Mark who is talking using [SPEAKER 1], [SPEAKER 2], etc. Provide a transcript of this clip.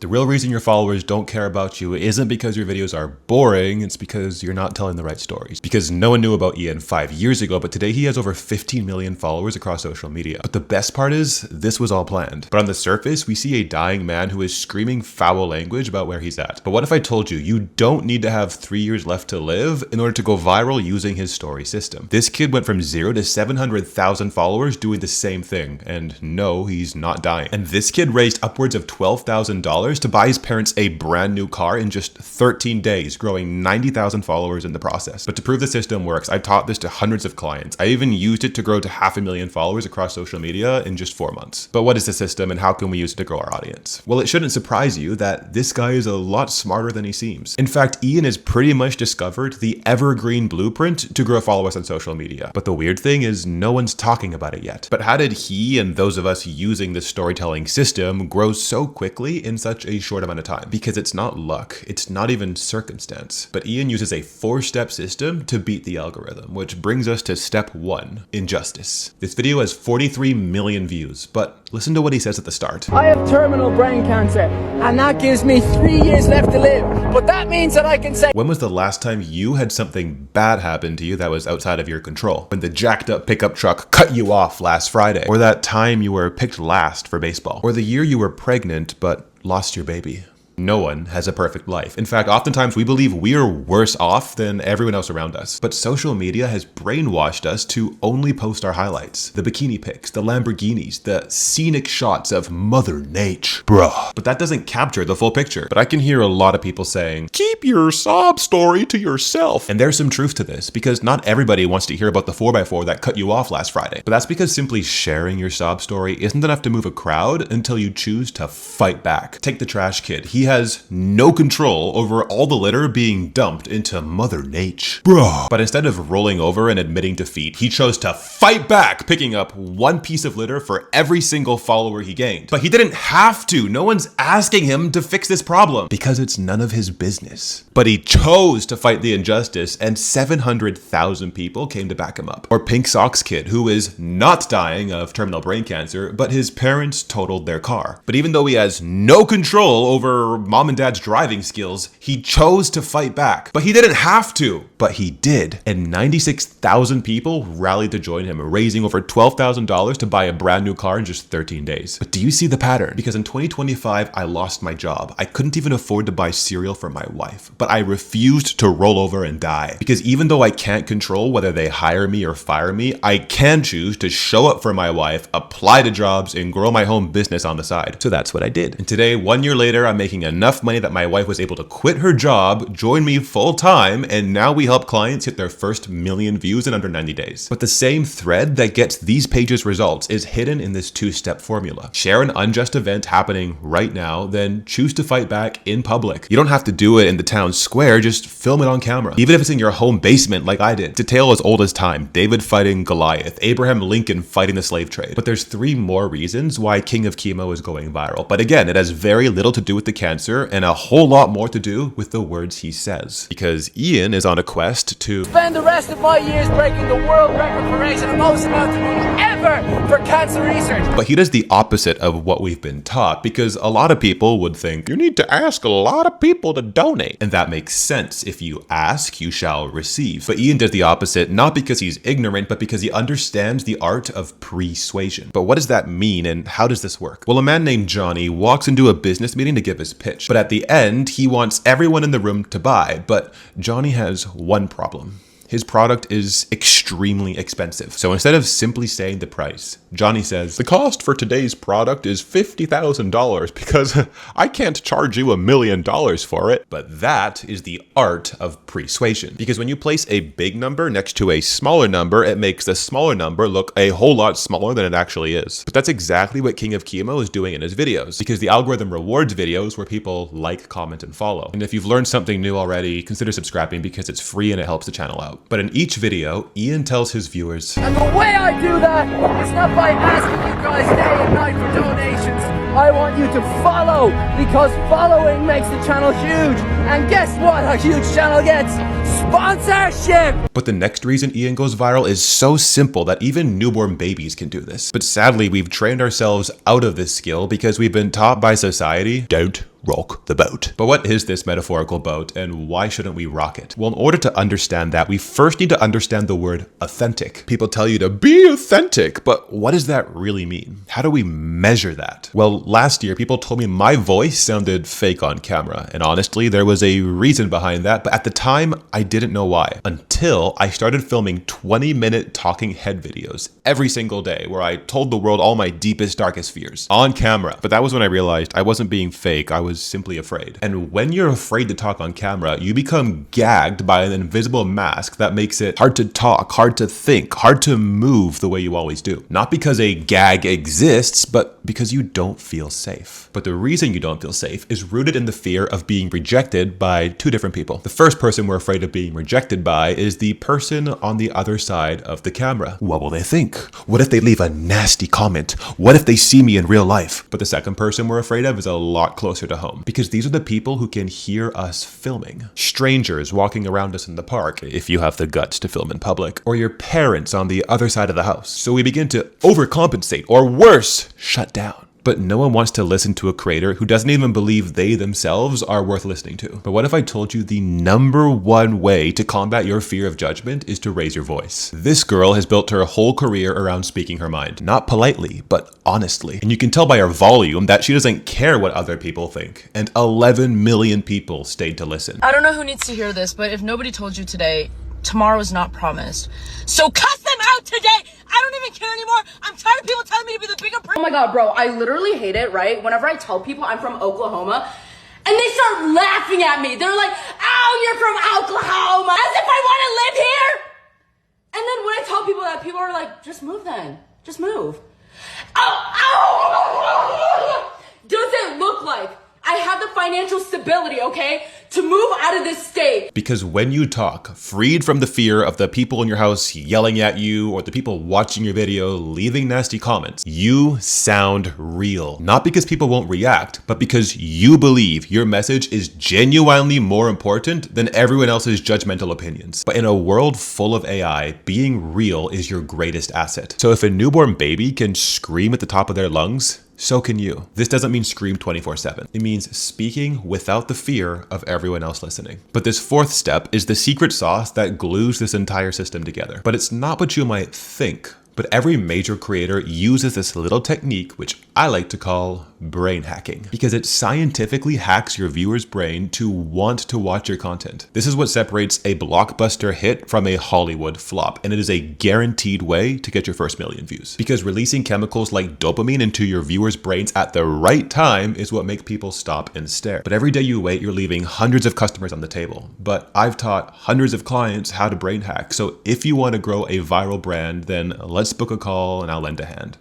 [SPEAKER 1] The real reason your followers don't care about you isn't because your videos are boring, it's because you're not telling the right stories. Because no one knew about Ian 5 years ago, but today he has over 15 million followers across social media. But the best part is, this was all planned. But on the surface, we see a dying man who is screaming foul language about where he's at. But what if I told you, you don't need to have 3 years left to live in order to go viral using his story system? This kid went from 0 to 700,000 followers doing the same thing. And no, he's not dying. And this kid raised upwards of $12,000 to buy his parents a brand new car in just 13 days, growing 90,000 followers in the process. But to prove the system works, I taught this to hundreds of clients. I even used it to grow to 500,000 followers across social media in just 4 months. But what is the system and how can we use it to grow our audience? Well, it shouldn't surprise you that this guy is a lot smarter than he seems. In fact, Ian has pretty much discovered the evergreen blueprint to grow followers on social media. But the weird thing is no one's talking about it yet. But how did he and those of us using this storytelling system grow so quickly in such a short amount of time? Because it's not luck, it's not even circumstance, but Ian uses a 4-step system to beat the algorithm, which brings us to step 1, injustice. This video has 43 million views, but listen to what he says at the start.
[SPEAKER 2] I have terminal brain cancer, and that gives me 3 years left to live, but that means that I can say—
[SPEAKER 1] When was the last time you had something bad happen to you that was outside of your control? When the jacked up pickup truck cut you off last Friday, or that time you were picked last for baseball, or the year you were pregnant but lost your baby. No one has a perfect life. In fact, oftentimes we believe we are worse off than everyone else around us. But social media has brainwashed us to only post our highlights. The bikini pics, the Lamborghinis, the scenic shots of Mother Nature. Bruh. But that doesn't capture the full picture. But I can hear a lot of people saying, keep your sob story to yourself. And there's some truth to this, because not everybody wants to hear about the 4x4 that cut you off last Friday. But that's because simply sharing your sob story isn't enough to move a crowd until you choose to fight back. Take the trash kid. He has no control over all the litter being dumped into Mother Nature. Bro. But instead of rolling over and admitting defeat, he chose to fight back, picking up one piece of litter for every single follower he gained. But he didn't have to. No one's asking him to fix this problem because it's none of his business. But he chose to fight the injustice, and 700,000 people came to back him up. Or Pink Socks Kid, who is not dying of terminal brain cancer, but his parents totaled their car. But even though he has no control over mom and dad's driving skills, he chose to fight back. But he didn't have to, but he did. And 96,000 people rallied to join him, raising over $12,000 to buy a brand new car in just 13 days. But do you see the pattern? Because in 2025, I lost my job. I couldn't even afford to buy cereal for my wife, but I refused to roll over and die. Because even though I can't control whether they hire me or fire me, I can choose to show up for my wife, apply to jobs, and grow my home business on the side. So that's what I did. And today, 1 year later, I'm making enough money that my wife was able to quit her job, join me full time, and now we help clients hit their first million views in under 90 days. But the same thread that gets these pages results is hidden in this 2-step formula. Share an unjust event happening right now, then choose to fight back in public. You don't have to do it in the town square, just film it on camera. Even if it's in your home basement like I did. It's a tale as old as time. David fighting Goliath, Abraham Lincoln fighting the slave trade. But there's 3 more reasons why King of Chemo is going viral. But again, it has very little to do with the cancer and a whole lot more to do with the words he says. Because Ian is on a quest to
[SPEAKER 2] spend the rest of my years breaking the world record for raising the most amount of money ever for cancer research.
[SPEAKER 1] But he does the opposite of what we've been taught, because a lot of people would think you need to ask a lot of people to donate. And that makes sense. If you ask, you shall receive. But Ian does the opposite, not because he's ignorant, but because he understands the art of persuasion. But what does that mean, and how does this work? Well, a man named Johnny walks into a business meeting to give his pitch. But at the end, he wants everyone in the room to buy. But Johnny has one problem. His product is extremely expensive. So instead of simply saying the price, Johnny says, the cost for today's product is $50,000 because I can't charge you $1 million for it. But that is the art of persuasion. Because when you place a big number next to a smaller number, it makes the smaller number look a whole lot smaller than it actually is. But that's exactly what King of Chemo is doing in his videos, because the algorithm rewards videos where people like, comment, and follow. And if you've learned something new already, consider subscribing because it's free and it helps the channel out. But in each video, Ian tells his viewers,
[SPEAKER 2] and the way I do that is not by asking you guys day and night for donations. I want you to follow, because following makes the channel huge. And guess what a huge channel gets? Sponsorship!
[SPEAKER 1] But the next reason Ian goes viral is so simple that even newborn babies can do this. But sadly, we've trained ourselves out of this skill because we've been taught by society, don't rock the boat. But what is this metaphorical boat and why shouldn't we rock it? Well, in order to understand that, we first need to understand the word authentic. People tell you to be authentic, but what does that really mean? How do we measure that? Well, last year, people told me my voice sounded fake on camera. And honestly, there was a reason behind that, but at the time, I didn't know why. Until I started filming 20-minute talking head videos every single day where I told the world all my deepest, darkest fears on camera. But that was when I realized I wasn't being fake. I was simply afraid. And when you're afraid to talk on camera, you become gagged by an invisible mask that makes it hard to talk, hard to think, hard to move the way you always do. Not because a gag exists, but because you don't feel safe. But the reason you don't feel safe is rooted in the fear of being rejected by two different people. The first person we're afraid of being rejected by is the person on the other side of the camera. What will they think? What if they leave a nasty comment? What if they see me in real life? But the second person we're afraid of is a lot closer to home, because these are the people who can hear us filming. Strangers walking around us in the park, if you have the guts to film in public, or your parents on the other side of the house. So we begin to overcompensate, or worse, shut down. But no one wants to listen to a creator who doesn't even believe they themselves are worth listening to. But what if I told you the #1 way to combat your fear of judgment is to raise your voice? This girl has built her whole career around speaking her mind. Not politely, but honestly. And you can tell by her volume that she doesn't care what other people think. And 11 million people stayed to listen.
[SPEAKER 3] I don't know who needs to hear this, but if nobody told you today, tomorrow is not promised. So cut them out today! I don't even care anymore! I'm tired of people telling me to be the bigger person.
[SPEAKER 4] Oh my god, bro, I literally hate it, right? Whenever I tell people I'm from Oklahoma, and they start laughing at me. They're like, oh, you're from Oklahoma! As if I want to live here! And then when I tell people that, people are like, just move then. Just move. Oh! Does it look like I have the financial stability, okay, to move out of this state?
[SPEAKER 1] Because when you talk, freed from the fear of the people in your house yelling at you or the people watching your video leaving nasty comments, you sound real. Not because people won't react, but because you believe your message is genuinely more important than everyone else's judgmental opinions. But in a world full of AI, being real is your greatest asset. So if a newborn baby can scream at the top of their lungs, so can you. This doesn't mean scream 24/7. It means speaking without the fear of everyone else listening. But this fourth step is the secret sauce that glues this entire system together. But it's not what you might think. But every major creator uses this little technique, which I like to call brain hacking, because it scientifically hacks your viewer's brain to want to watch your content. This is what separates a blockbuster hit from a Hollywood flop, and it is a guaranteed way to get your first million views. Because releasing chemicals like dopamine into your viewers' brains at the right time is what makes people stop and stare. But every day you wait, you're leaving hundreds of customers on the table. But I've taught hundreds of clients how to brain hack. So if you want to grow a viral brand, then let's book a call and I'll lend a hand.